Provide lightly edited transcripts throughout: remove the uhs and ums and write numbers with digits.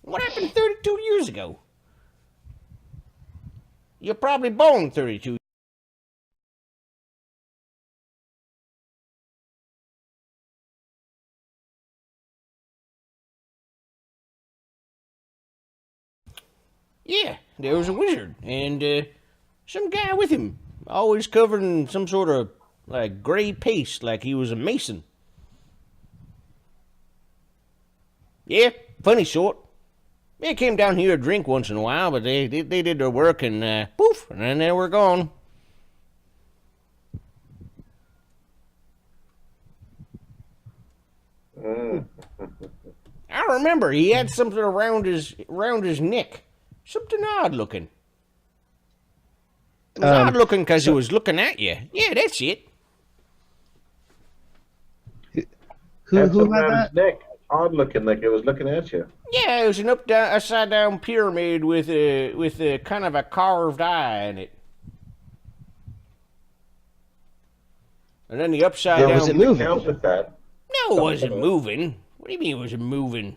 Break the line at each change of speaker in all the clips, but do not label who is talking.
What happened 32 years ago? You're probably born 32. Yeah, there was a wizard and some guy with him, always covered in some sort of like gray paste, like he was a mason. Yeah, funny sort. They came down here to drink once in a while, but they did their work and poof, and then they were gone. I remember he had something around his neck, something odd looking. It was odd looking because he was looking at you. Yeah, that's it.
Who had that? His neck, odd looking, like it was looking at you.
Yeah, it was an upside down pyramid with a kind of a carved eye in it. And then the upside down.
Was it moving? With that?
No, it wasn't moving. What do you mean it wasn't moving?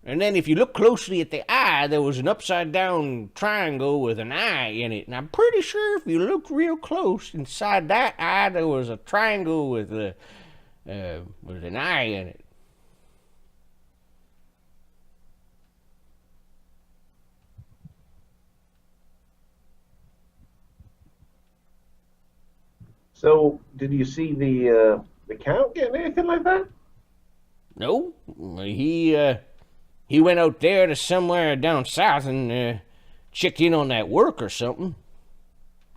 And then if you look closely at the eye, there was an upside down triangle with an eye in it. And I'm pretty sure if you look real close inside that eye, there was a triangle with an eye in it.
So, did you see the Count getting anything like that?
No, he went out there to somewhere down south and checked in on that work or something.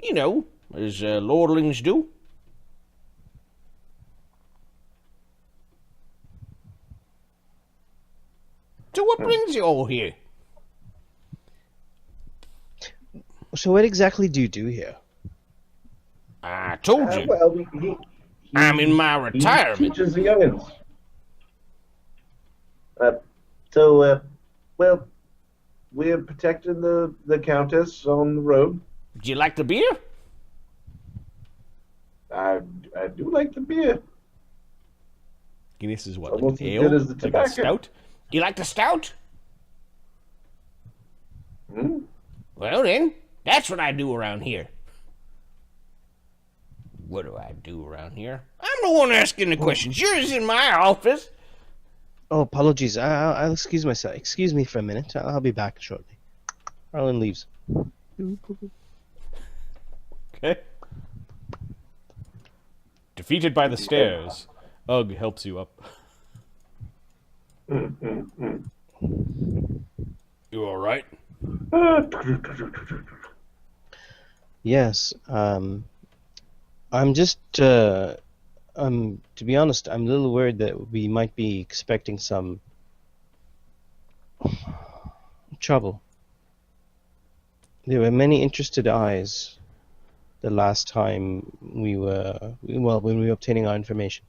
You know, as lordlings do. So what brings you all here?
So what exactly do you do here?
I told you.
Well,
I'm in my retirement.
He teaches the youngins. Well, we're protecting the Countess on the road.
Do you like the beer?
I do like the beer.
Guinness is what?
Almost
Like an
as good
ale?
as the
Like a
tobacco.
stout?
Do you like the stout?
Hmm?
Well then, that's what I do around here. What do I do around here? I'm the one asking the questions. You're in my office.
Oh, apologies. I'll excuse myself. Excuse me for a minute. I'll be back shortly. Arlen leaves.
Okay. Defeated by the stairs, Ugg helps you up.
You all right?
Yes. I'm just. To be honest, I'm a little worried that we might be expecting some trouble. There were many interested eyes the last time when we were obtaining our information.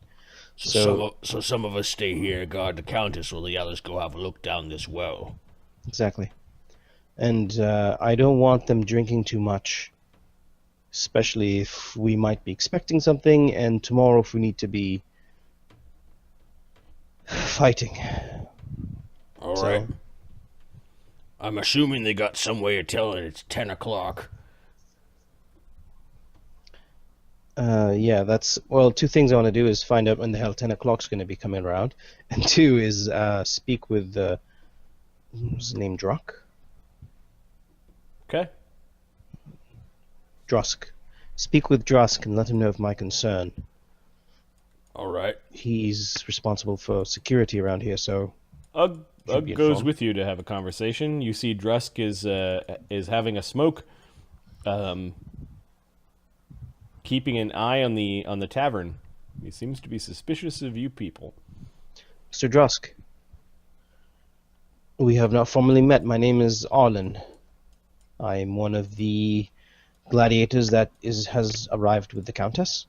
So some of us stay here, guard the Countess, while the others go have a look down this well.
Exactly. And I don't want them drinking too much, especially if we might be expecting something, and tomorrow if we need to be fighting.
All right. I'm assuming they got some way of telling it's 10 o'clock.
Yeah, that's... Well, two things I want to do is find out when the hell 10 o'clock's going to be coming around, and two is speak with... what's his name? Druck?
Okay.
Drusk. Speak with Drusk and let him know of my concern.
All right.
He's responsible for security around here, so...
Ugg
be
goes
informed.
with you to have a conversation. You see Drusk is having a smoke, keeping an eye on the tavern. He seems to be suspicious of you people.
Mr. Drusk, we have not formally met. My name is Arlen. I am one of the gladiators that has arrived with the Countess.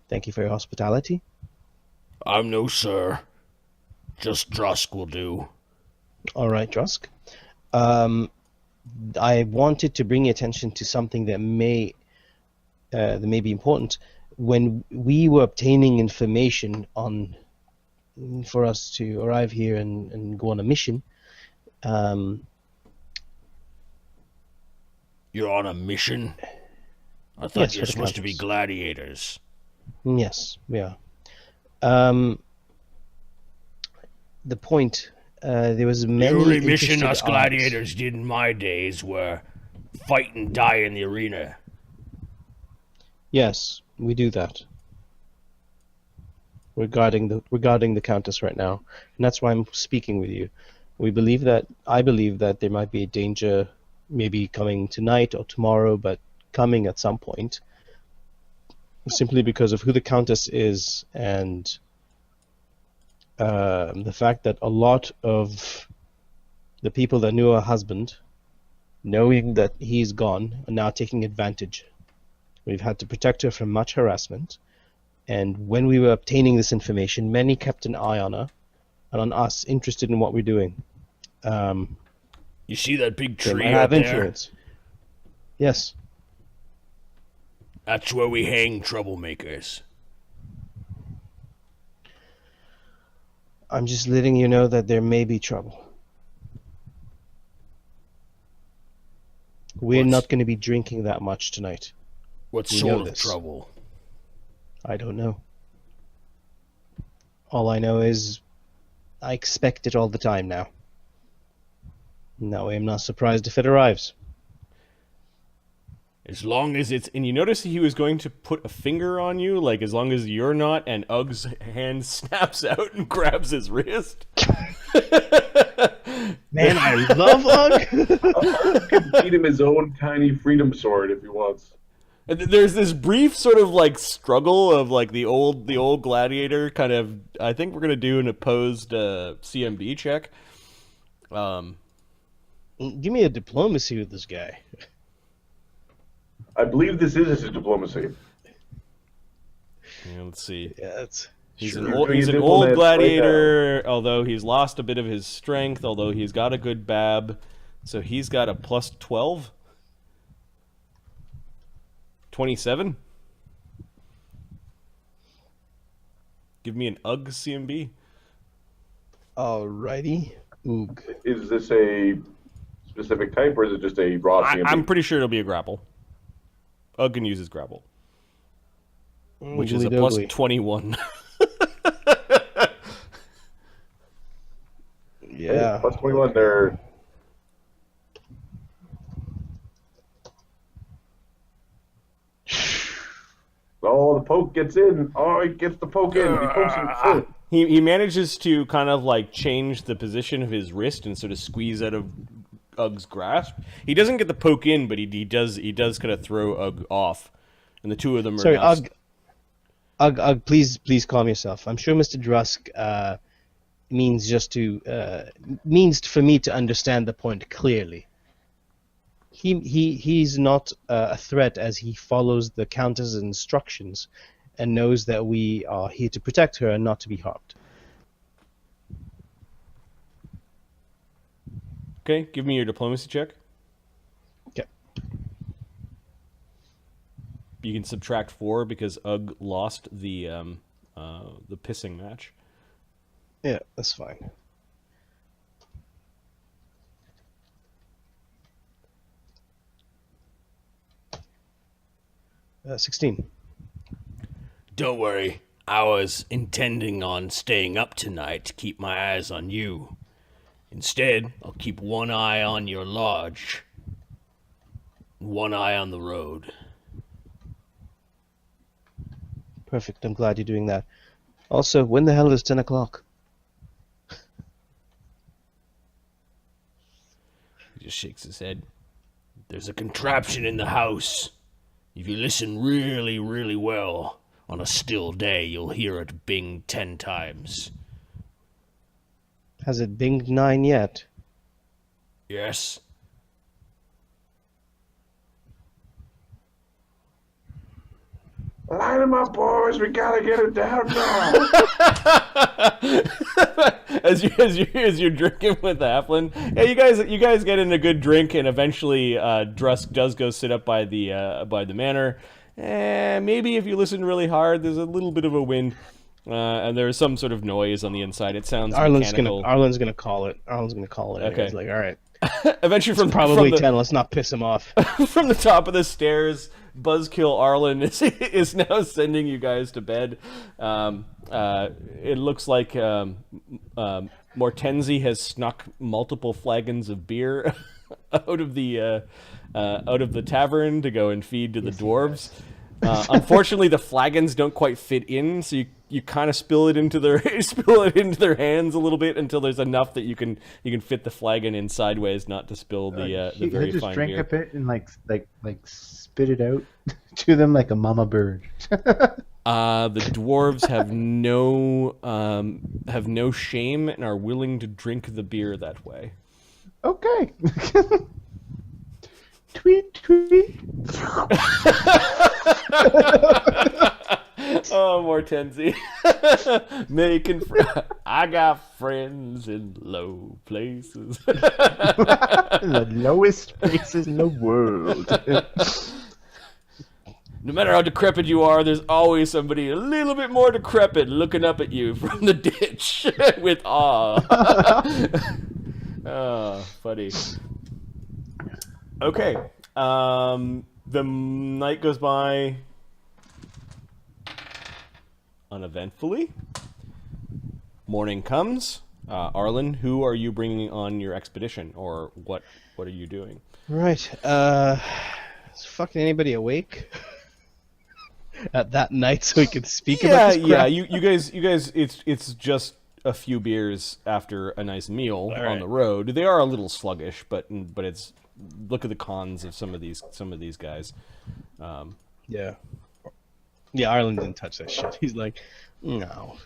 Thank you for your hospitality.
I'm no sir. Just Drusk will do.
All right, Drusk. I wanted to bring your attention to something that may be important. When we were obtaining information for us to arrive here and go on a mission,
You're on a mission? I thought
Yes,
you were
for the
supposed to be
Countess.
gladiators.
Yes, we are. The point, there was
The
many
only mission
interested
us
eyes.
gladiators did in my days were fight and die in the arena.
Yes, we do that. Regarding the Countess right now, and that's why I'm speaking with you. I believe that there might be a danger, maybe coming tonight or tomorrow, but coming at some point, simply because of who the Countess is and the fact that a lot of the people that knew her husband, knowing that he's gone, are now taking advantage. We've had to protect her from much harassment, and when we were obtaining this information, many kept an eye on her and on us, interested in what we're doing.
You see that big
They
tree
might
out
have
there?
influence. Yes.
That's where we hang troublemakers.
I'm just letting you know that there may be trouble. We're
What's-
not going to be drinking that much tonight.
What
We
sort
know
of
this.
trouble?
I don't know. All I know is I expect it all the time now. That way I'm not surprised if it arrives.
As long as it's...
And you notice he was going to put a finger on you, like as long as you're not, and Ugg's hand snaps out and grabs his wrist.
Man, I love Ugg!
Ugg can feed him his own tiny freedom sword if he wants.
And there's this brief sort of like struggle of like the old gladiator kind of. I think we're gonna do an opposed CMB check.
Give me a diplomacy with this guy.
I believe this is his diplomacy.
Yeah, let's see.
Yeah, it's...
He's
Sure.
an old,
Doing
he's
a
an old
diplomat
gladiator, although he's lost a bit of his strength, although he's got a good bab. So he's got a plus 12. 27. Give me an UGG CMB.
Alrighty. Oog.
Is this a specific type, or is it just a raw CMB?
I'm pretty sure it'll be a grapple. UGG can use his grapple, which is a plus
Oogly-doogly.
21.
Yeah.
Plus 21 there. Oh, the poke gets in. Oh, he gets the poke in. He pokes him through.
He manages to kind of like change the position of his wrist and sort of squeeze out of Ugg's grasp. He doesn't get the poke in, but he does kind of throw Ugg off, and the two of them are
Sorry,
now
Ugg, please calm yourself. I'm sure Mr. Drusk means for me to understand the point clearly. He's not a threat, as he follows the Countess's instructions and knows that we are here to protect her and not to be harmed.
Okay, give me your diplomacy check.
Okay.
You can subtract 4 because Ugg lost the pissing match.
Yeah, that's fine. 16.
Don't worry. I was intending on staying up tonight to keep my eyes on you. Instead, I'll keep one eye on your lodge, one eye on the road.
Perfect. I'm glad you're doing that. Also, when the hell is 10 o'clock?
He just shakes his head. There's a contraption in the house. If you listen really, really well, on a still day, you'll hear it bing 10 times.
Has it binged 9 yet?
Yes?
Line him up, boys. We gotta get it down now.
as you're drinking with Applin, yeah, you guys get in a good drink, and eventually Drusk does go sit up by the manor. Maybe if you listen really hard, there's a little bit of a wind. And there's some sort of noise on the inside. It sounds
Arlen's
mechanical.
gonna call it.
Okay.
He's like, all right.
Eventually,
Probably
from
10. Let's not piss him off.
from the top of the stairs, Buzzkill Arlen is now sending you guys to bed. It looks like Mortenzi has snuck multiple flagons of beer out of the tavern to go and feed to the dwarves. Unfortunately, the flagons don't quite fit in, so you kind of spill it into their hands a little bit until there's enough that you can fit the flagon in sideways, not to spill the very
just
fine
drank
beer.
a bit and like spit it out to them like a mama bird.
The dwarves have no shame and are willing to drink the beer that way.
Okay. Tweet, tweet.
Oh, Mortenzi. I got friends in low places.
The lowest places in the world.
No matter how decrepit you are, there's always somebody a little bit more decrepit looking up at you from the ditch with awe. Oh, funny. Okay. The night goes by uneventfully. Morning comes. Arlen, who are you bringing on your expedition, or what are you doing?
Right. Is fucking anybody awake at that night so we can speak about this crap?
You guys. It's just a few beers after a nice meal on the road. They are a little sluggish, but it's. Look at the cons of some of these guys.
Yeah, Ireland didn't touch that shit. He's like, no.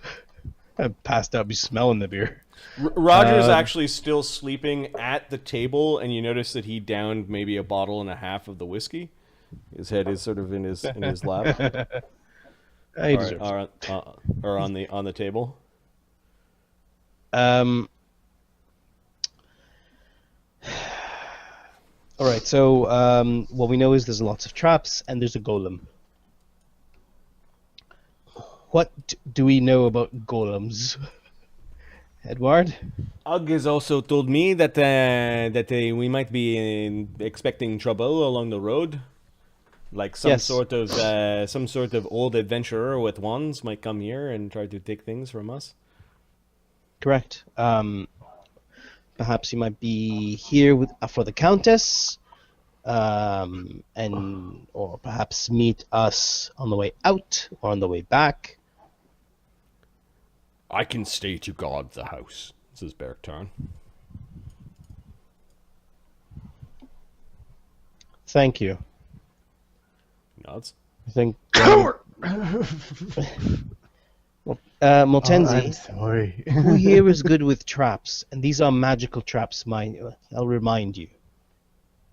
I passed out, be smelling the beer.
Roger's actually still sleeping at the table, and you notice that he downed maybe a bottle and a half of the whiskey. His head is sort of in his lap. Or on the table.
All right, so what we know is there's lots of traps and there's a golem. What do we know about golems, Edward?
Ugg has also told me that we might be expecting trouble along the road, like some sort of old adventurer with wands might come here and try to take things from us.
Correct. Perhaps he might be here for the Countess, or perhaps meet us on the way out or on the way back.
I can stay to guard the house, says Berktarn.
Thank you.
Nods.
I think.
Oh,
Moltenzi,
I'm sorry.
who here is good with traps? And these are magical traps, I'll remind you.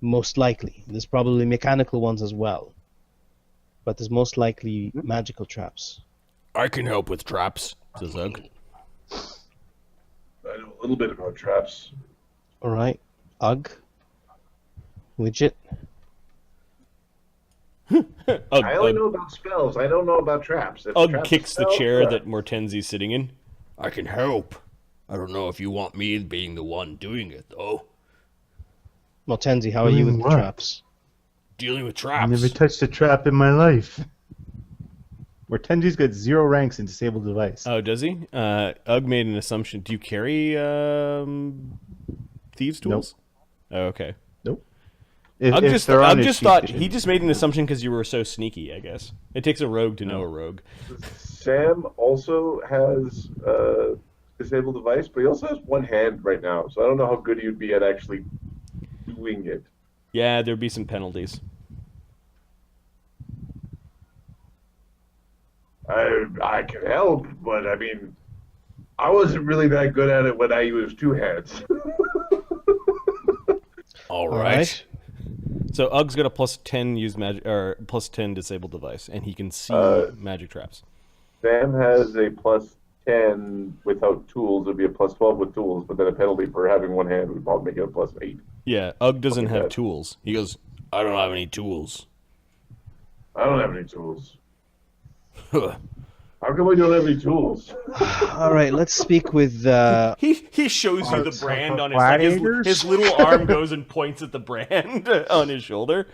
Most likely. There's probably mechanical ones as well. But there's most likely magical traps.
I can help with traps, says Ugg.
I know a little bit about traps.
Alright. Ugg. Widget.
I only know about spells. I don't know about traps. If
Ugg
traps
kicks the
spells,
chair
what?
that Mortenzi's sitting in. I can help. I don't know if you want me being the one doing it, though.
Moltenzi, how are you with the
What?
traps?
Dealing with
I
traps.
never touched a trap in my life. Mortenzi's got 0 ranks in disabled device.
Oh, does he? Ugg made an assumption. Do you carry thieves' tools?
Nope.
Oh, okay.
Nope.
Ugg
If
just
they're on
Ugg
his
just
sheet,
thought
they
he
should-
just made an assumption because you were so sneaky. I guess it takes a rogue to know a rogue.
Sam also has disabled device, but he also has one hand right now, so I don't know how good he would be at actually doing it.
Yeah, there'd be some penalties.
I can help, but I mean, I wasn't really that good at it when I used 2 hands.
All
Alright.
right. So Ugg's got a +10 use magic or +10 disabled device, and he can see magic traps.
Sam has a +10 without tools. It'd be a +12 with tools, but then a penalty for having one hand would probably make it a +8.
Yeah, Ugg doesn't
Okay,
have
that-
tools. He goes, I don't have any tools.
I don't have any tools. How come we don't have any tools?
All right, let's speak with.
He shows you the
Parts of
brand
a
on his like
gladiators?
his little arm goes and points at the brand on his shoulder.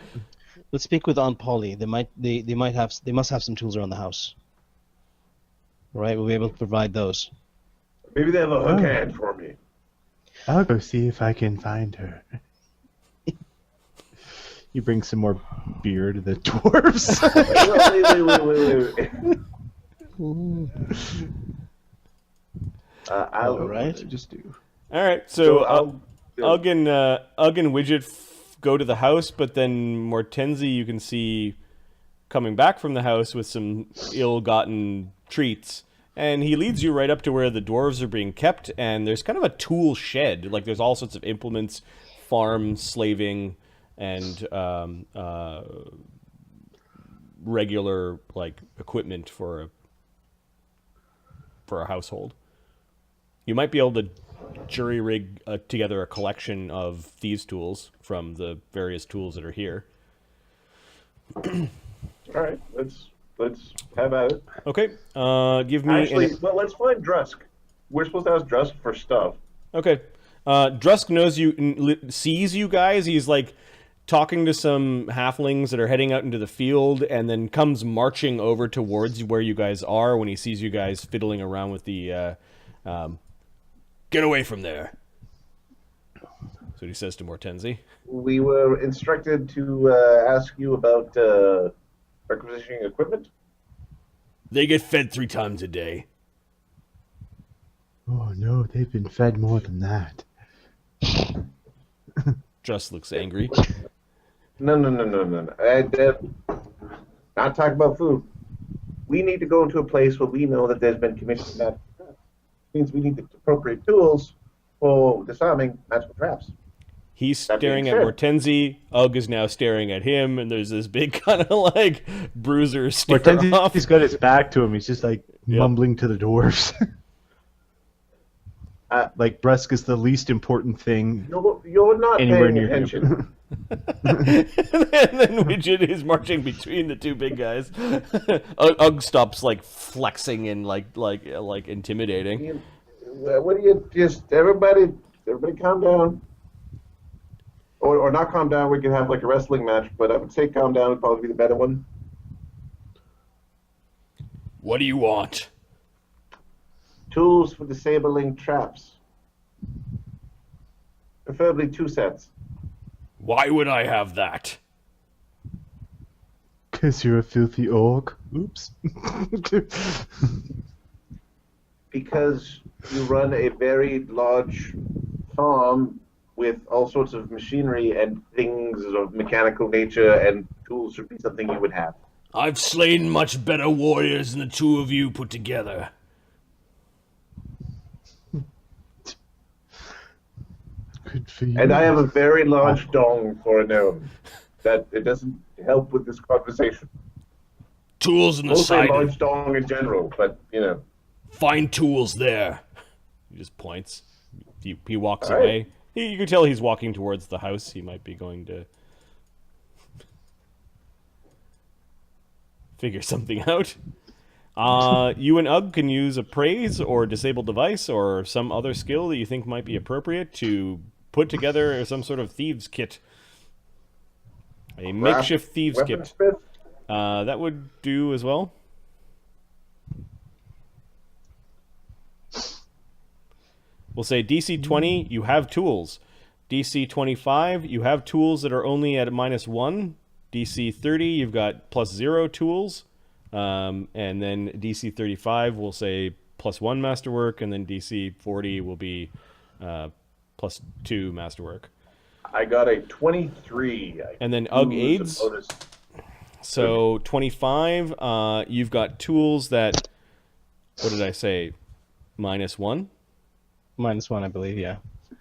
Let's speak with Aunt Polly. They must have some tools around the house. All right, we'll be able to provide those.
Maybe they have a hook hand for me.
I'll go see if I can find her. You bring some more beer to the dwarves.
Wait.
All right.
Just do.
All right, so
yeah.
Ugg and Widget go to the house, but then Mortenzi you can see coming back from the house with some ill-gotten treats. And he leads you right up to where the dwarves are being kept, and there's kind of a tool shed. Like, there's all sorts of implements, farm, slaving, and regular, like, equipment for a household. You might be able to jury-rig together a collection of thieves' tools from the various tools that are here.
All right, let's have at it.
Okay, give me...
Actually, well, let's find Drusk. We're supposed to ask Drusk for stuff.
Okay. Drusk knows you, sees you guys. He's like talking to some halflings that are heading out into the field, and then comes marching over towards where you guys are when he sees you guys fiddling around with the, get away from there. That's what he says to Mortenzi.
We were instructed to ask you about requisitioning equipment.
They get fed 3 times a day.
Oh no, they've been fed more than that.
Drusk looks angry.
No. Not talking about food. We need to go into a place where we know that there's been commission that means we need the appropriate tools for disarming magical traps.
He's
That being
staring at
said-
Mortenzi. Ugg is now staring at him, and there's this big kind of like bruiser stare off.
He's got his back to him. He's just like mumbling to the dwarves. Like Brusk is the least important thing
You're not
anywhere
paying
near
attention.
him.
And then Widget is marching between the 2 big guys. Ugg stops like flexing and like intimidating.
What do you just everybody calm down, or not calm down? We could have like a wrestling match, but I would say calm down would probably be the better one.
What do you want?
Tools for disabling traps, preferably 2 sets.
Why would I have that?
'Cause you're a filthy orc. Oops.
Because you run a very large farm with all sorts of machinery and things of mechanical nature, and tools should be something you would have.
I've slain much better warriors than the 2 of you put together.
Good for you.
And I have a very large dong for a gnome. That it doesn't help with this conversation.
Tools in the
Mostly
side.
large dong in general, but you know.
Find tools there.
He just points. He walks
All right.
away. You can tell he's walking towards the house. He might be going to figure something out. You and Ugg can use a praise or disable device or some other skill that you think might be appropriate to put together some sort of thieves kit. A makeshift thieves kit.
Weaponsmith?
That would do as well. We'll say DC 20, you have tools. DC 25, you have tools that are only at -1. DC 30, you've got +0 tools. And then DC 35, we'll say +1 masterwork. And then DC 40 will be +2 masterwork.
I got a 23.
And then Ugg
Ooh,
aids.
it's a bonus.
So 25, you've got tools that, what did I say, -1?
-1, I believe, yeah.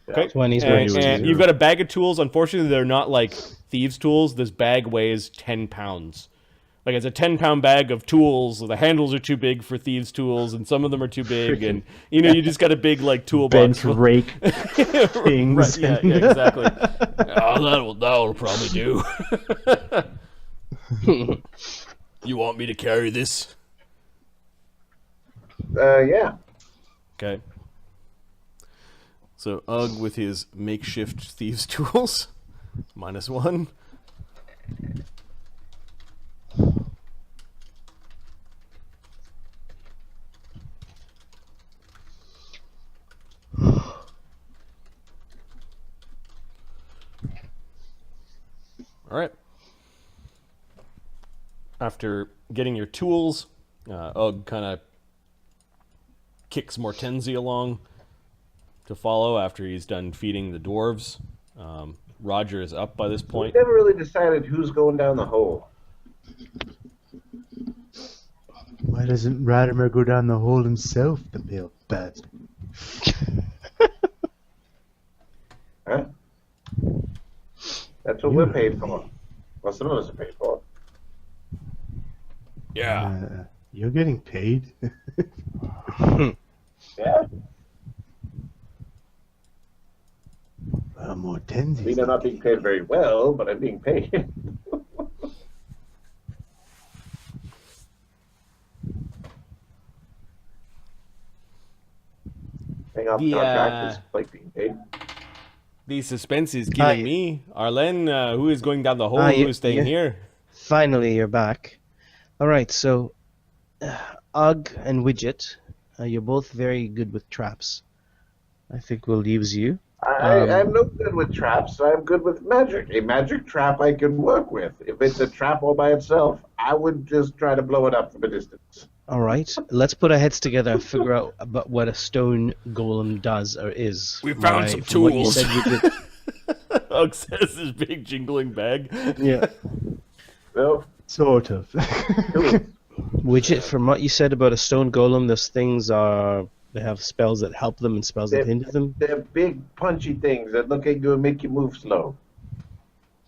Okay.
20's where he was
And
zero.
you've got a bag of tools. Unfortunately, they're not like thieves' tools. This bag weighs 10 pounds. Like, it's a 10-pound bag of tools. The handles are too big for thieves' tools, and some of them are too big. And, you know, you just got a big, like, toolbox.
Bent rake things.
Right, yeah, exactly.
Oh, that'll probably do. You want me to carry this?
Yeah.
Okay. So Ugg with his makeshift thieves' tools, -1. All right. After getting your tools, Ugg kind of kicks Mortenzi along to follow after he's done feeding the dwarves. Roger is up by this
We
point.
never really decided who's going down the hole.
Why doesn't Radimer go down the hole himself, the pale bastard?
Huh? That's what we're paid for. Well, some of us are paid for.
Yeah.
You're getting paid.
Yeah.
Well, more
I mean,
tensies.
I'm not being paid very well, but I'm being paid. Hang off
The,
contract is like being paid.
The suspense is killing
Hi.
me. Arlen, who is going down the hole?
Ah,
Who is staying
yeah.
here?
Finally, you're back. All right, so Ugg and Widget, you're both very good with traps. I think we'll use you.
I'm no good with traps. I'm good with magic. A magic trap I can work with. If it's a trap all by itself, I would just try to blow it up from a distance.
All right, let's put our heads together and figure out about what a stone golem does or is.
We found some
from what you
tools.
said, Widget.
Ugg says his big jingling bag.
Yeah.
No,
Sort of.
tools.
Widget, from what you said about a stone golem, those things they have spells that help them and spells that hinder them.
They're big, punchy things that look at you and make you move slow.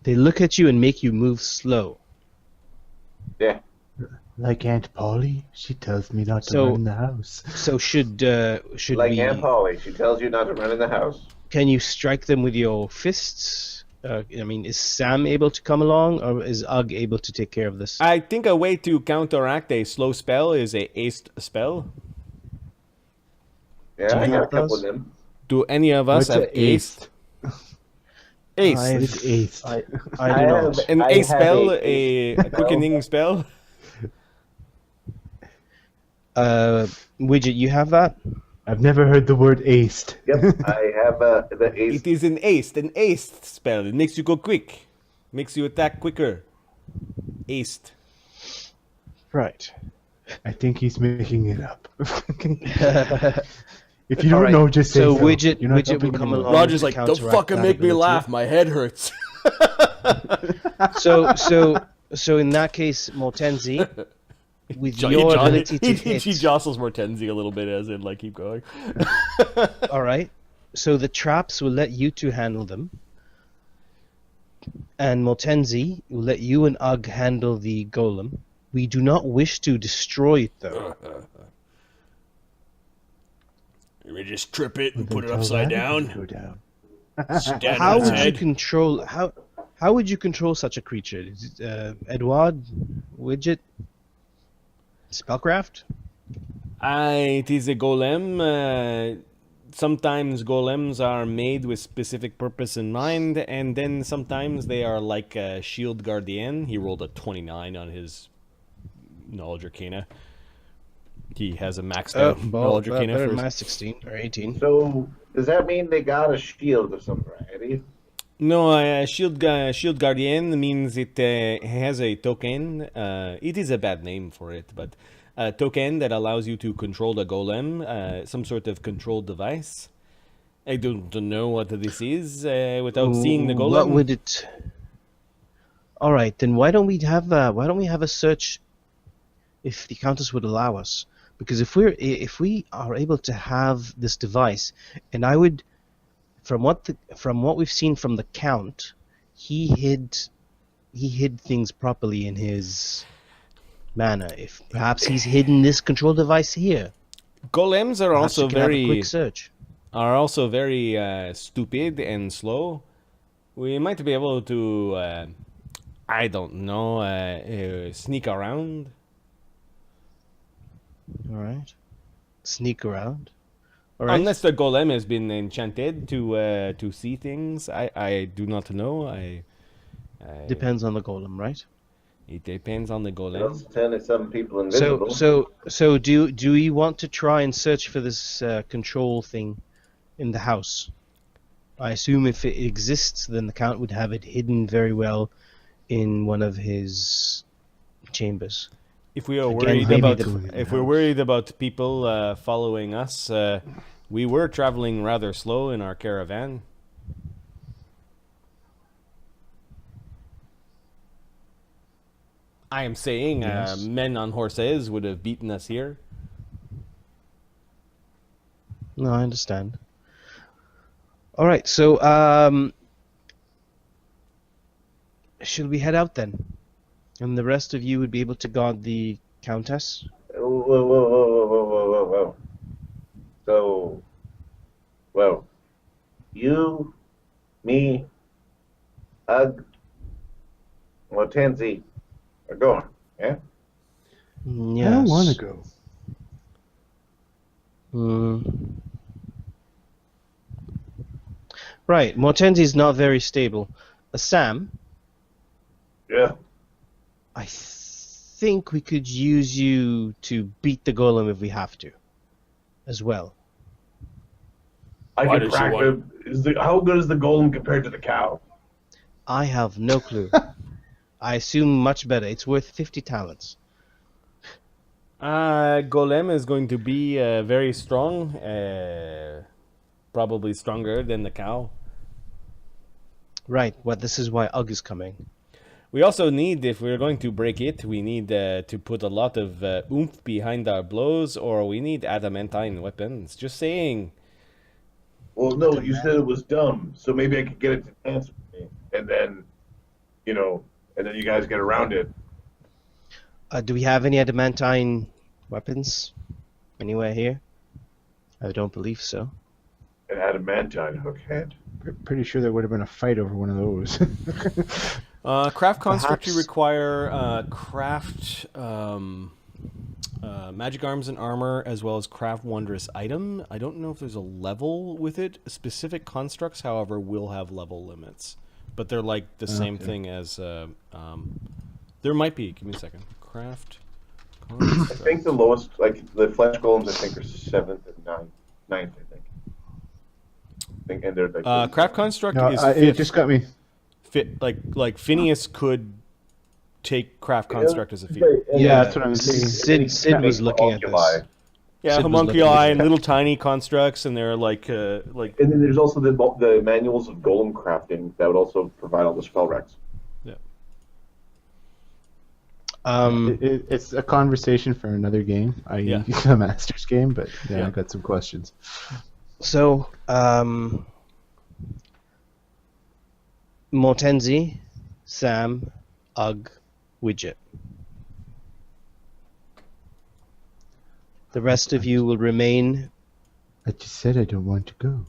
They look at you and make you move slow.
Yeah.
Like Aunt Polly, she tells me not to
So-
run in the house.
So should
Like
we?
Aunt Polly, she tells you not to run in the house.
Can you strike them with your fists? I mean, is Sam able to come along, or is Ugg able to take care of this?
I think a way to counteract a slow spell is a aced spell.
Yeah,
Do you
I got a
have
couple
those?
of them.
Do any of us
What's
have
a aced?
Aced.
I've-
It's aced.
I do not.
have-
An
I
ace
have
spell,
a
a
spell.
quickening spell.
Widget, you have that?
I've never heard the word aced.
Yep, I have the ace.
It is an aced spell. It makes you go quick. Makes you attack quicker. Aced.
Right.
I think he's making it up. If you don't
Alright,
know, just say
so
so.
Widget-
You're not
Widget will
helping
come
anyone.
along.
Roger's
to
like, don't
counteract
fucking
that
make me
ability.
laugh. My head hurts.
So in that case, Mortenzi, with
Jo-
your
jo-
ability to hit,
he jostles Mortenzi a little bit, as in, like, keep going.
all right. So the traps will let you two handle them, and Mortenzi will let you and Ugg handle the golem. We do not wish to destroy it, though.
We just trip it and
Then
put it
tell
upside
Radimer to
down.
Go down.
Stand
How
on its
would you
head.
control how would you control such a creature? Is it, Edward, Widget, spellcraft?
It is a golem. Sometimes golems are made with specific purpose in mind, and then sometimes they are like a shield guardian. He rolled a 29 on his knowledge arcana. He has a maxed out knowledge arcana
better
for
than
his...
my 16 or 18.
So, does that mean they got a shield of some variety?
No, shield guardian means it has a token. It is a bad name for it, but a token that allows you to control the golem, some sort of control device. I don't know what this is without seeing the golem.
What would it? All right, then why don't we have a search, if the Countess would allow us? Because if we are able to have this device, and I would, from what we've seen from the Count, he hid things properly in his manner. If perhaps he's hidden this control device here,
Golems are
perhaps
also
we can have a
very
quick search.
stupid and slow. We might be able to, I don't know, sneak around.
All right. sneak around. All right.
Unless the golem has been enchanted to see things, I do not know. I
Depends on the golem, right?
It depends on the
It
golem.
also turn some people invisible.
So do we want to try and search for this control thing in the house? I assume if it exists, then the Count would have it hidden very well in one of his chambers.
If we are
Again,
worried
maybe
about
the-
if we're worried about people following us, we were traveling rather slow in our caravan. I am saying
Yes.
men on horses would have beaten us here.
No, I understand. All right, so should we head out then? And the rest of you would be able to guard the Countess?
Whoa. So, well, you, me, Ugg, Motenzi are going, yeah?
Yes.
I don't want to go.
Right, Mortenzi's not very stable. Sam,
Yeah.
I think we could use you to beat the golem if we have to, as well.
I
Why
can
does she
crack
want-
how good is the golem compared to the cow?
I have no clue. I assume much better. It's worth 50 talents.
Golem is going to be very strong, probably stronger than the cow.
Right, well, this is why Ugg is coming.
We also need, if we're going to break it, we need to put a lot of oomph behind our blows, or we need adamantine weapons. Just saying.
Well, no, you said it was dumb, so maybe I could get it to answer me, and then, and then you guys get around it.
Do we have any adamantine weapons anywhere here? I don't believe so.
An adamantine hook head.
Pretty sure there would have been a fight over one of those.
Craft construct, you
Perhaps-
require craft magic arms and armor, as well as craft wondrous item. I don't know if there's a level with it. Specific constructs, however, will have level limits, but they're like the same thing as. There might be. Give me a second. Craft.
I think the lowest, like the flesh golems, I think are 7th and 9th, I think. And they're like
Craft construct
No,
is
it
fifth.
just got me.
Like Phineas could take craft construct as a feat.
Yeah, that's what I'm saying.
Sid was looking at this.
Yeah,
Sid was looking
homunculi
at
and little tiny constructs, and they're like.
And then there's also the manuals of golem crafting that would also provide all the spell recs.
It's a conversation for another game, i.e.
Yeah.
the Masters game, but
Yeah.
I got some questions.
So, Mortenzi, Sam, Ugg, Widget. The rest of you will remain.
I just said I don't want to go.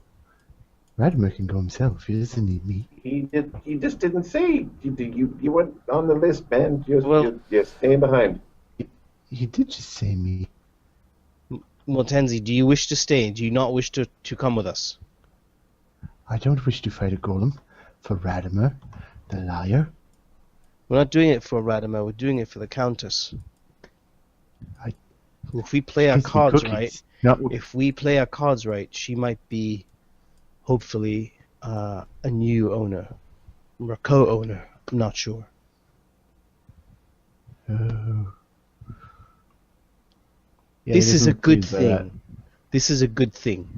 Radimer can go himself. He doesn't need me.
He just didn't say. You went on the list, man.
Well-
You're staying behind.
He did just say me.
Mortenzi, do you wish to stay? Do you not wish to come with us?
I don't wish to fight a golem for Radimer, the liar.
We're not doing it for Radimer, we're doing it for the Countess.
I-
If we play our
Kiss me
cards
cookies.
right,
Not
if we play our cards right, she might be, hopefully, a new owner. Or a co-owner, I'm not sure.
Oh. Yeah,
This
he
is a
doesn't
good
please by that.
thing. This is a good thing.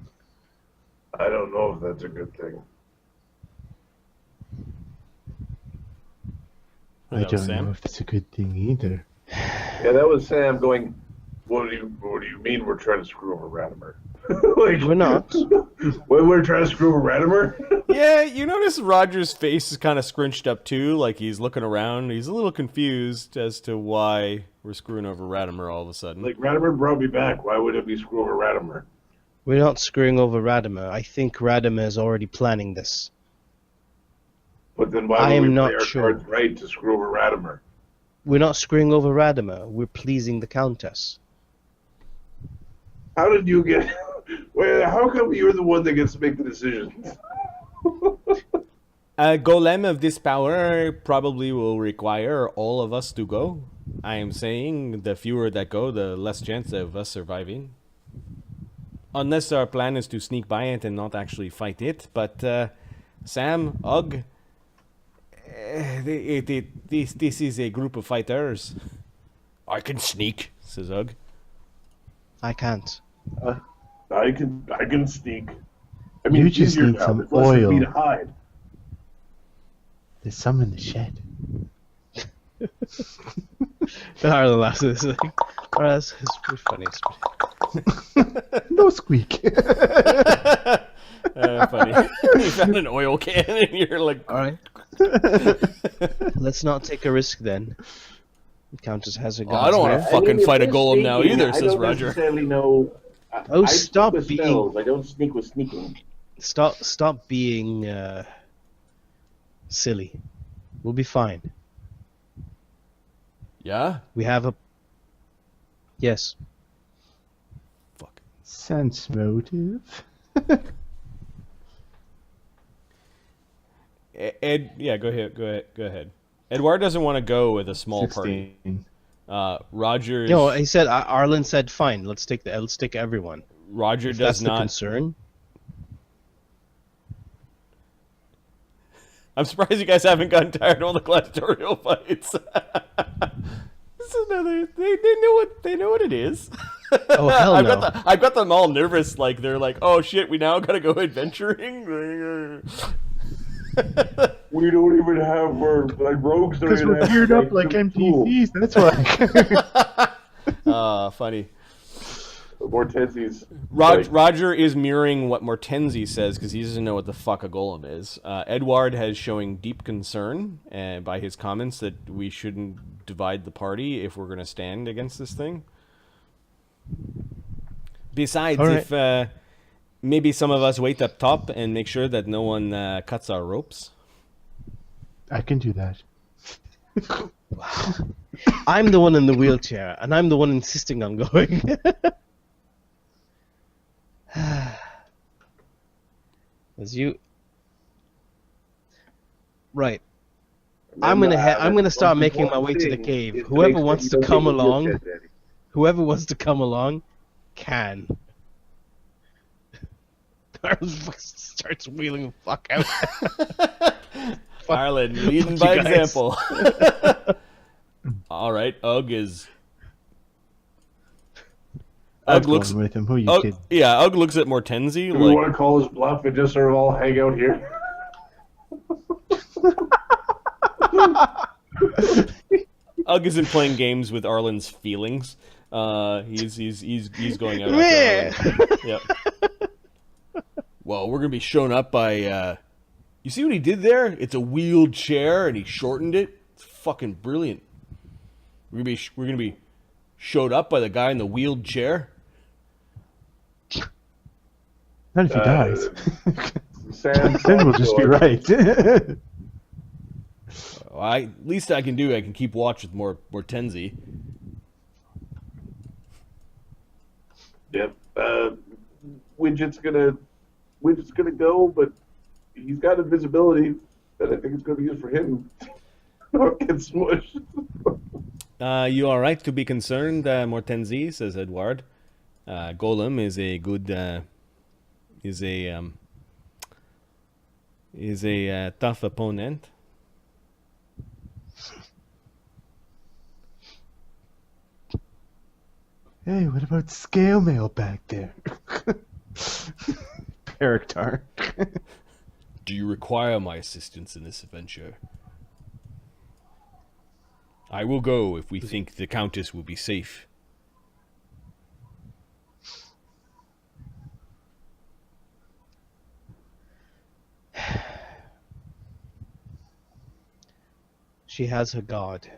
I don't know if that's a good thing.
I don't know if it's a good thing either.
Yeah, that was Sam going.
What do you mean we're trying to screw over Radimer? Like,
We're not.
We're trying to screw over Radimer?
Yeah, you notice Roger's face is kind of scrunched up too, like he's looking around. He's a little confused as to why we're screwing over Radimer all of a sudden.
Like, Radimer brought me back. Why would it be screw over Radimer?
We're not screwing over Radimer. I think Radimer is already planning this.
But then why
I
would
am
we
not
play our
sure.
cards right to screw over Radimer?
We're not screwing over Radimer. We're pleasing the Countess.
How did you get? Well, how come you're the one that gets to make the decisions?
A golem of this power probably will require all of us to go. I am saying the fewer that go, the less chance of us surviving. Unless our plan is to sneak by it and not actually fight it. But Sam, Ugg, this is a group of fighters. I can sneak, says Ugg.
I can't.
I can sneak. I mean,
You
it's
just
easier
need
now.
some
It's less for me
oil.
to hide.
There's some in the shed.
Harlan laughs at this thing. Alright, it's pretty funny.
No squeak.
Funny. You found an oil can and you're like,
Alright. Let's not take a risk then. Countess has a gun.
I don't want to fucking
if
fight a
you're
golem now
sneaking,
either,
I
says
don't
Roger.
necessarily know.
Oh,
I
stop
sneak with
being-
spells. I don't sneak with sneaking.
Stop being silly. We'll be fine.
Yeah?
We have a. Yes.
Fuck.
Sense motive.
Ed, yeah, go ahead. Edward doesn't want to go with a small party.
16.
Roger.
No, he said. Arlen said, "Fine, let's take everyone."
Roger
If
does
that's the
not.
concern.
I'm surprised you guys haven't gotten tired of all the gladiatorial fights. This is another. They know what it is.
Oh hell
I've
no!
got them all nervous. Like they're like, oh shit, we now gotta go adventuring.
We don't even have our rogues.
Because we're geared up like NPCs, that's why.
Funny.
Mortensi's.
Roger is mirroring what Mortensi says because he doesn't know what the fuck a golem is. Edward has showing deep concern by his comments that we shouldn't divide the party if we're going to stand against this thing. Besides,
All
if maybe some of us wait up top and make sure that no one cuts our ropes.
I can do that.
I'm the one in the wheelchair, and I'm the one insisting on going. As you, right? I'm gonna start making my way to the cave. Whoever wants to come along, can. Starts wheeling the fuck out.
Ireland leading
fuck
by
you guys.
example. All right, Ugg is.
I'm
Ugg looks.
going with him. Who you
Ugg,
kidding?
yeah, Ugg looks at Mortensi
Do we
like.
want to call his bluff and just sort of all hang out here?
Ugg isn't playing games with Arlen's feelings. He's going out.
Yeah.
After Arlen. Yep. Well, we're gonna be shown up by. You see what he did there? It's a wheeled chair, and he shortened it. It's fucking brilliant. We're gonna be showed up by the guy in the wheeled chair.
Not if he dies.
Sam,
Then we'll just be right.
At least I can keep watch with Mortensi.
Yep. Widget's gonna go, but he's got invisibility that I think is gonna be used for him. Not get smushed.
You are right to be concerned, Mortensi, says Edward. Golem is a good, is a tough opponent.
Hey, what about scale mail back there? Perictar.
Do you require my assistance in this adventure? I will go if we think the Countess will be safe.
She has her god.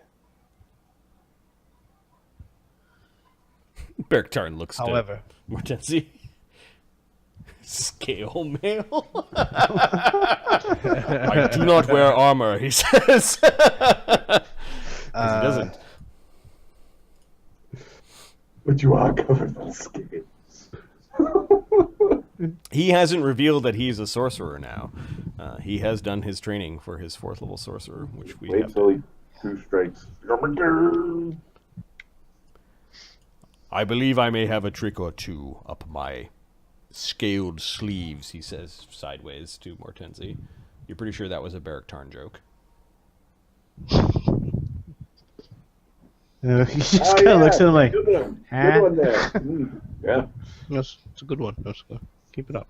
Berktarn looks
However,
at Mortensi. Scale mail? I do not wear armor, he says. 'Cause he doesn't.
But you are covered in scales.
He hasn't revealed that he's a sorcerer now. He has done his training for his 4th level sorcerer, which we
Wait
have
till
done.
he 2 strikes.
I believe I may have a trick or two up my scaled sleeves, he says sideways to Mortenzi. You're pretty sure that was a Beric Tarn joke.
He just kind of looks at him like,
good one.
huh?
Good one there. Yeah.
Yes, it's a good one. That's good. Keep it up.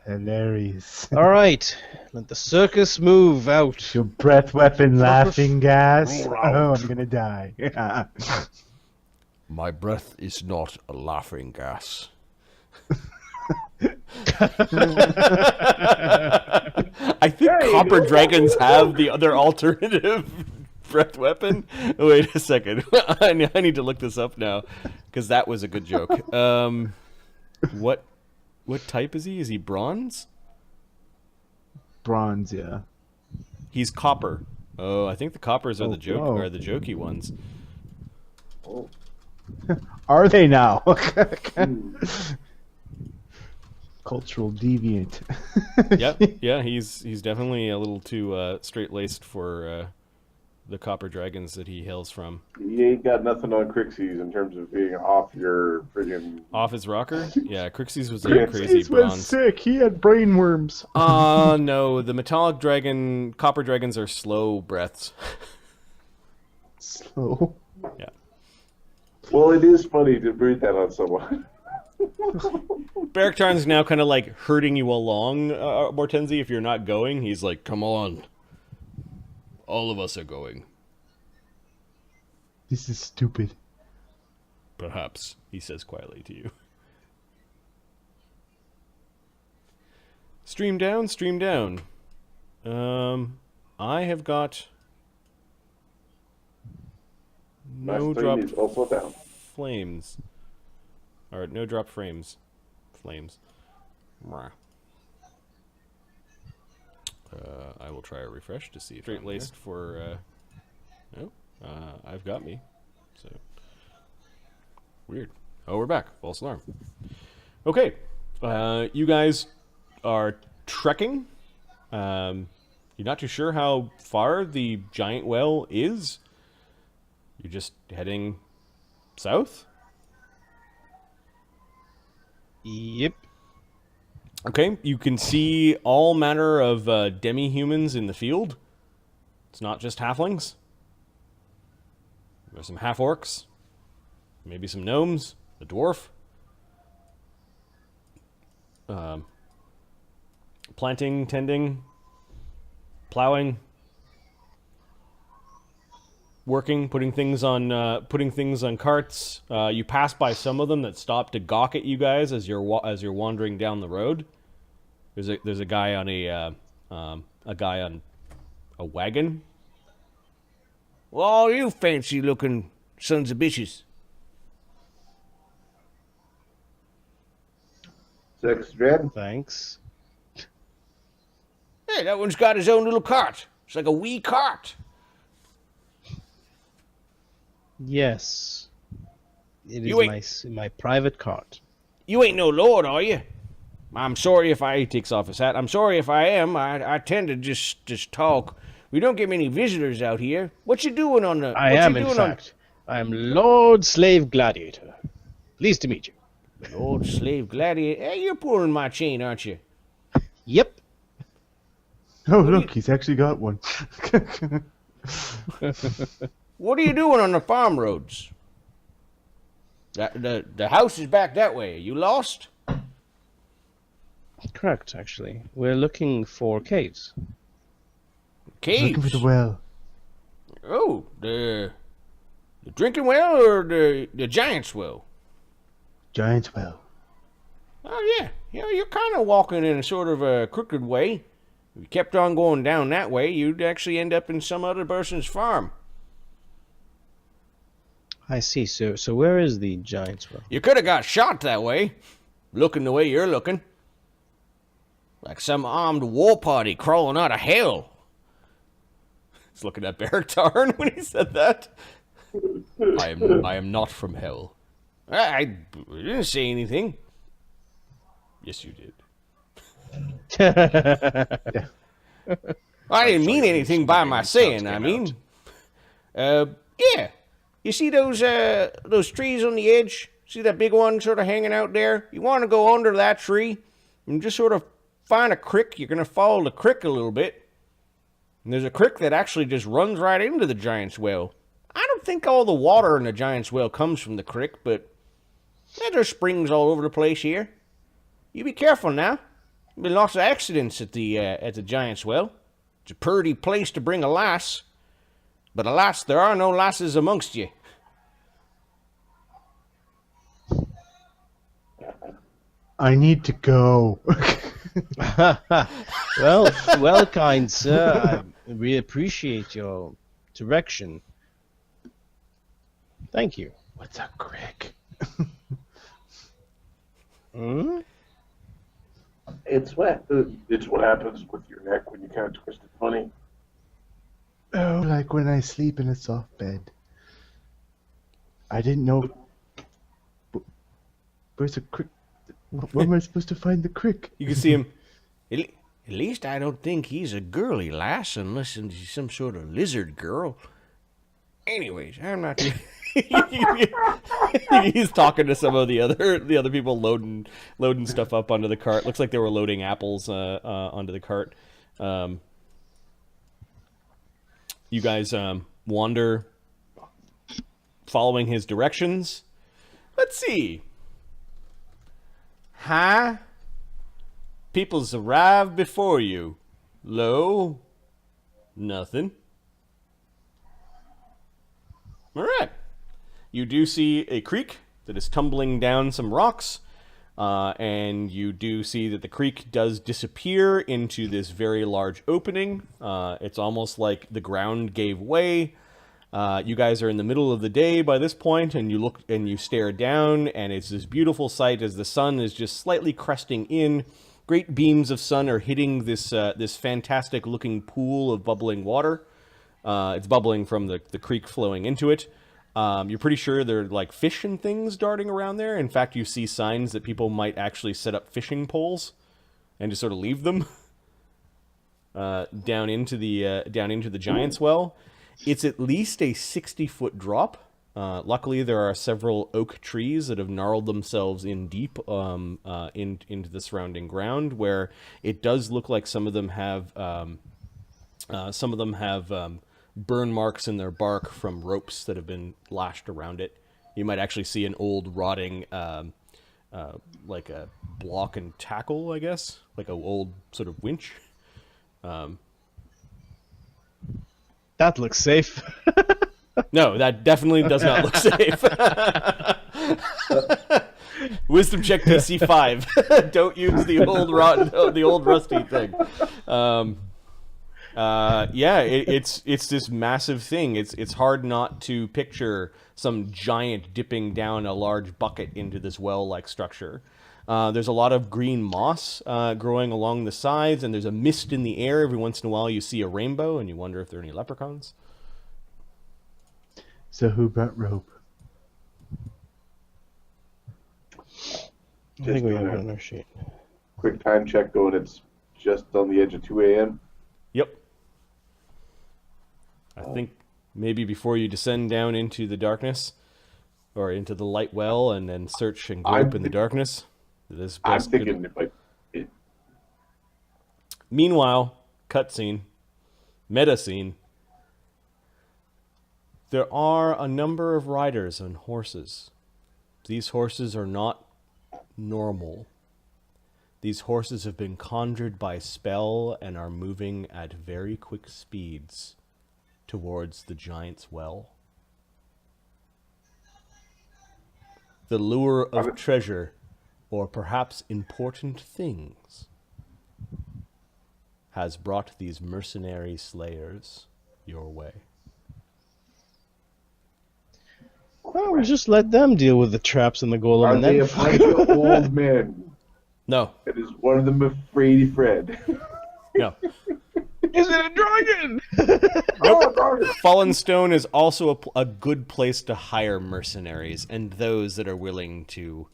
Hilarious.
All right, let the circus move out.
Your breath weapon, laughing gas. Oh, I'm gonna die.
My breath is not a laughing gas. I think copper dragons have the other alternative breath weapon. Wait a second. I need to look this up now because that was a good joke. What type is he? Is he bronze?
Bronze, yeah.
He's copper. Oh, I think the coppers are the jokey ones.
Oh.
Are they now? Cultural deviant.
Yep. Yeah, he's definitely a little too straight-laced for the copper dragons that he hails from.
You ain't got nothing on Crixie's in terms of being off your friggin'...
Off his rocker? Yeah, Crixie's was a crazy
Crixie's was
bronze.
sick. He had brain worms.
No, the metallic dragon, copper dragons are slow breaths.
Slow.
Yeah.
Well, it is funny to breathe that on someone.
Beric Tarn's now kind of like herding you along, Mortenzi. If you're not going, he's like, come on. All of us are going.
This is stupid.
Perhaps, he says quietly to you. Stream down, stream down. I have got
My
no
stream
drop
is also down.
flames. Or no drop frames. Flames. I will try a refresh to see. Straight laced for. I've got me. So weird. Oh, we're back. False alarm. Okay, you guys are trekking. You're not too sure how far the giant well is. You're just heading south.
Yep.
Okay, you can see all manner of demi-humans in the field. It's not just halflings. There's some half-orcs, maybe some gnomes, a dwarf. Planting, tending, plowing, working, putting things on carts. You pass by some of them that stop to gawk at you guys as you're wandering down the road. There's a guy on a wagon.
Well, you fancy looking sons of bitches.
Circus of Dread.
Thanks.
Hey, that one's got his own little cart. It's like a wee cart.
Yes. It
You
is my private cart.
You ain't no lord, are you? I'm sorry if he takes off his hat. I'm sorry if I am. I tend to just talk. We don't get many visitors out here. What you doing on the...
I am, in fact. I am Lord Slave Gladiator. Pleased to meet you.
Lord Slave Gladiator. Hey, you're pulling my chain, aren't you?
Yep.
Oh, look, he's actually got one.
What are you doing on the farm roads? The house is back that way. Are you lost?
Correct, actually. We're looking for caves.
Caves?
Looking for the well.
Oh, the drinking well or the Giantswell?
Giantswell.
Oh, yeah. You know, you're kind of walking in a sort of a crooked way. If you kept on going down that way, you'd actually end up in some other person's farm.
I see. So where is the Giantswell?
You could have got shot that way, looking the way you're looking. Like some armed war party crawling out of hell.
He's looking at Beric Tarn when he said that. I am not from hell.
I didn't say anything.
Yes, you did.
Yeah.
I didn't mean anything by my saying. I mean, yeah. You see those trees on the edge? See that big one sort of hanging out there? You want to go under that tree and just sort of find a creek. You're gonna follow the creek a little bit, and there's a creek that actually just runs right into the Giantswell. I don't think all the water in the Giantswell comes from the creek, but there's springs all over the place here. You be careful now. There'll be lots of accidents at the Giantswell. It's a pretty place to bring a lass, but alas, there are no lasses amongst you.
I need to go.
well, kind sir, we appreciate your direction. Thank you.
What's a crick?
Hmm?
It's what happens with your neck when you kind of twist it funny.
Oh, like when I sleep in a soft bed. I didn't know. Where's the crick? Where am I supposed to find the crick?
You can see him.
At least I don't think he's a girly lass unless he's some sort of lizard girl. Anyways, I'm not...
He's talking to some of the other people loading stuff up onto the cart. Looks like they were loading apples onto the cart. You guys wander, following his directions. Let's see. Huh? People's arrived before you. Lo, nothing. All right. You do see a creek that is tumbling down some rocks, and you do see that the creek does disappear into this very large opening. It's almost like the ground gave way. You guys are in the middle of the day by this point, and you look and you stare down, and it's this beautiful sight as the sun is just slightly cresting in. Great beams of sun are hitting this fantastic looking pool of bubbling water. It's bubbling from the creek flowing into it. You're pretty sure there are like fish and things darting around there. In fact, you see signs that people might actually set up fishing poles and just sort of leave them down into the Giantswell. It's at least a 60-foot drop. Luckily, there are several oak trees that have gnarled themselves in deep into the surrounding ground, where it does look like some of them have burn marks in their bark from ropes that have been lashed around it. You might actually see an old rotting, like a block and tackle, I guess, like an old sort of winch.
That looks safe.
No, that definitely does not look safe. Wisdom check DC 5. Don't use the old rusty thing. It's this massive thing. It's hard not to picture some giant dipping down a large bucket into this well-like structure. There's a lot of green moss growing along the sides, and there's a mist in the air. Every once in a while you see a rainbow, and you wonder if there are any leprechauns.
So who brought rope?
I think we have it on our sheet.
Quick time check going. It's just on the edge of 2 a.m.
Yep. I think maybe before you descend down into the darkness, or into the light well, and then search and grope in the darkness.
I'm thinking it might.
Meanwhile, cutscene, meta scene. There are a number of riders on horses. These horses are not normal. These horses have been conjured by spell and are moving at very quick speeds towards the Giantswell. The lure of treasure, or perhaps important things, has brought these mercenary slayers your way.
Well, we'll just let them deal with the traps and the golem.
Are
And
they
then
a bunch of old men?
No.
And is one of them a fraidy Fred?
No.
Is it a dragon?
Oh, darn it.
Fallenstone is also a good place to hire mercenaries and those that are willing to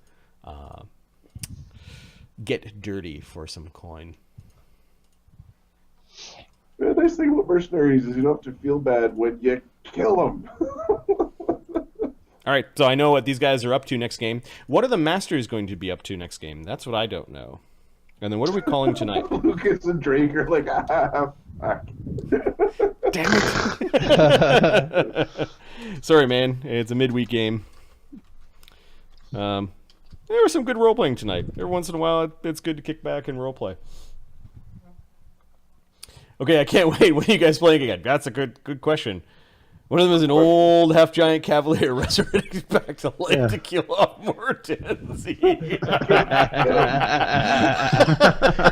get dirty for some coin.
The nice thing about mercenaries is you don't have to feel bad when you kill them.
All right, so I know what these guys are up to next game. What are the masters going to be up to next game? That's what I don't know. And then what are we calling tonight?
Lucas and Drake are like, fuck.
Damn it. Sorry, man. It's a midweek game. There was some good role-playing tonight. Every once in a while, it's good to kick back and role-play. Okay, I can't wait. What are you guys playing again? That's a good question. One of them is an old half-giant cavalier resurrecting back to life to kill off Mortens.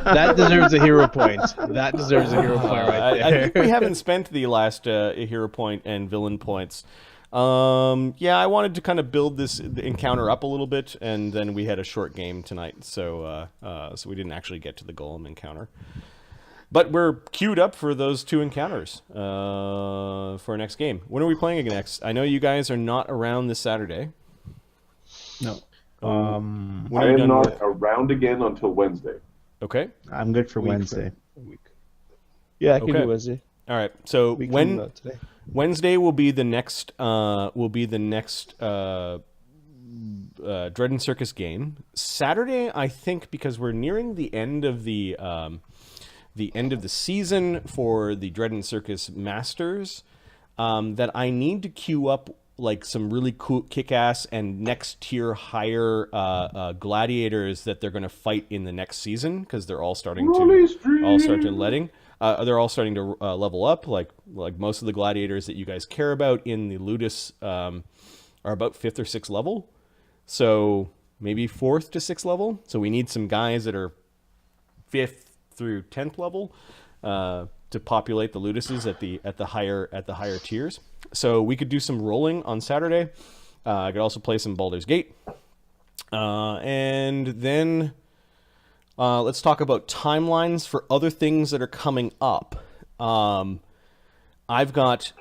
That deserves a hero point. That deserves a hero point right there.
I think we haven't spent the last hero point and villain points. Yeah, I wanted to kind of build this encounter up a little bit, and then we had a short game tonight, so we didn't actually get to the golem encounter. But we're queued up for those 2 encounters for our next game. When are we playing again next? I know you guys are not around this Saturday.
No.
When are
I
you
am
done
not
work?
around again until Wednesday.
Okay.
I'm good for Wednesday.
Yeah, I can
Okay.
do Wednesday.
All right. So
We can do today.
Wednesday will be the next Dread and Circus game. Saturday, I think, because we're nearing the end of the season for the Dread and Circus Masters, that I need to queue up like some really cool kick-ass and next tier higher gladiators that they're going to fight in the next season, because they're all starting to they're all starting to level up. Like most of the gladiators that you guys care about in the Ludus are about 5th or 6th level, so maybe 4th to 6th level. So we need some guys that are 5th through 10th level to populate the Luduses at the higher tiers. So we could do some rolling on Saturday. I could also play some Baldur's Gate, and then let's talk about timelines for other things that are coming up. I've got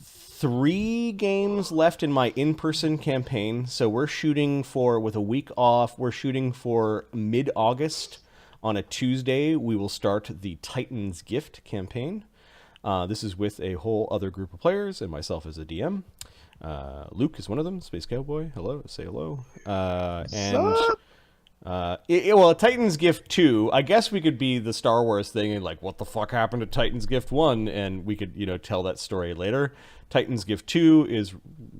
3 games left in my in-person campaign, so we're shooting for, with a week off, we're shooting for mid-August. On a Tuesday, we will start the Titan's Gift campaign. This is with a whole other group of players and myself as a DM. Luke is one of them, Space Cowboy. Hello, say hello. Titan's Gift 2, I guess we could be the Star Wars thing and like, what the fuck happened to Titan's Gift 1? And we could, tell that story later. Titan's Gift 2 is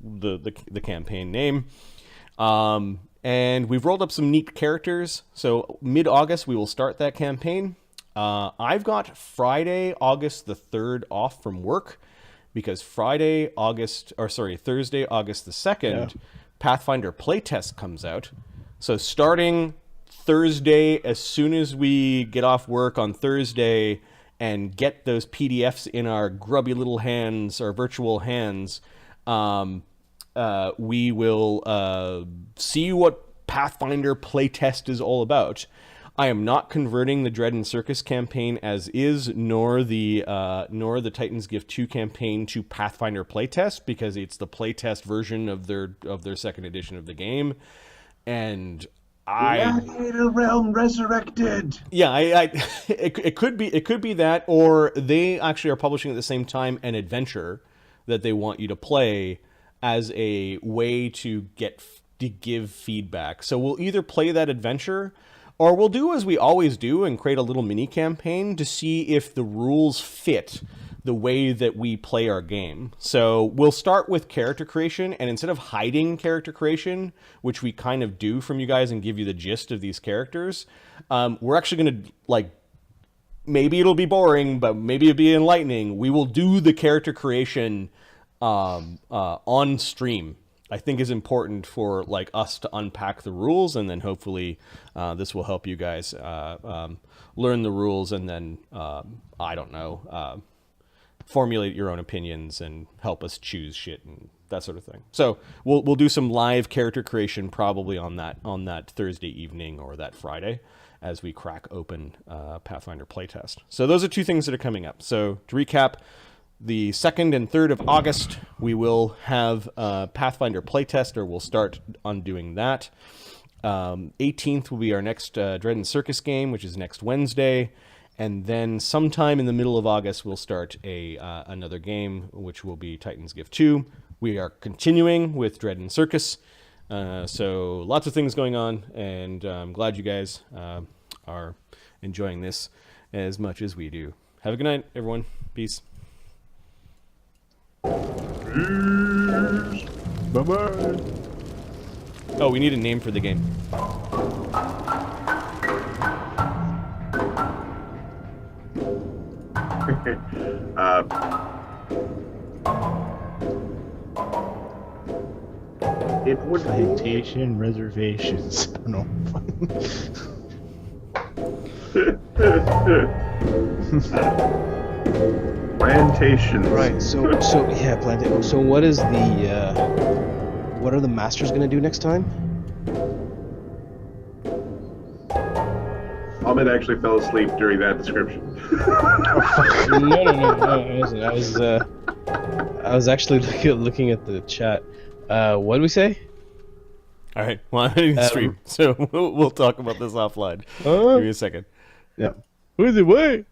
the campaign name. And we've rolled up some neat characters. So mid-August, we will start that campaign. I've got Friday, August the 3rd off from work because Thursday, August the 2nd, Pathfinder playtest comes out. So starting Thursday, as soon as we get off work on Thursday and get those PDFs in our grubby little hands, our virtual hands, we will see what Pathfinder playtest is all about. I am not converting the Dread and Circus campaign as is, nor the Titan's Gift 2 campaign to Pathfinder playtest, because it's the playtest version of their 2nd edition of the game, and
Gladiator Realm Resurrected.
Yeah, it could be that, or they actually are publishing at the same time an adventure that they want you to play as a way to give feedback. So we'll either play that adventure, or we'll do as we always do and create a little mini campaign to see if the rules fit the way that we play our game. So we'll start with character creation, and instead of hiding character creation, which we kind of do from you guys and give you the gist of these characters, we're actually going to, maybe it'll be boring, but maybe it'll be enlightening. We will do the character creation on stream. I think is important for us to unpack the rules, and then hopefully this will help you guys learn the rules, and then formulate your own opinions and help us choose shit and that sort of thing. So we'll do some live character creation probably on that Thursday evening or that Friday as we crack open Pathfinder playtest. So those are 2 things that are coming up. So to recap, the 2nd and 3rd of August, we will have Pathfinder playtest, or we'll start on doing that. 18th will be our next Dread and Circus game, which is next Wednesday. And then sometime in the middle of August, we'll start another game, which will be Titan's Gift 2. We are continuing with Dread and Circus. So lots of things going on, and I'm glad you guys are enjoying this as much as we do. Have a good night, everyone. Peace.
Bye-bye.
Oh, we need a name for the game.
It would be
Plantation reservations. I don't know.
Plantations.
Right. So yeah, plantation. So what is the what are the masters gonna do next time?
Ahmed actually fell asleep during that description.
No. I was actually looking at the chat. What did we say?
All right. Well, I'm ending the stream, so we'll talk about this offline. Give me a second.
Yeah. Who's it? Wait.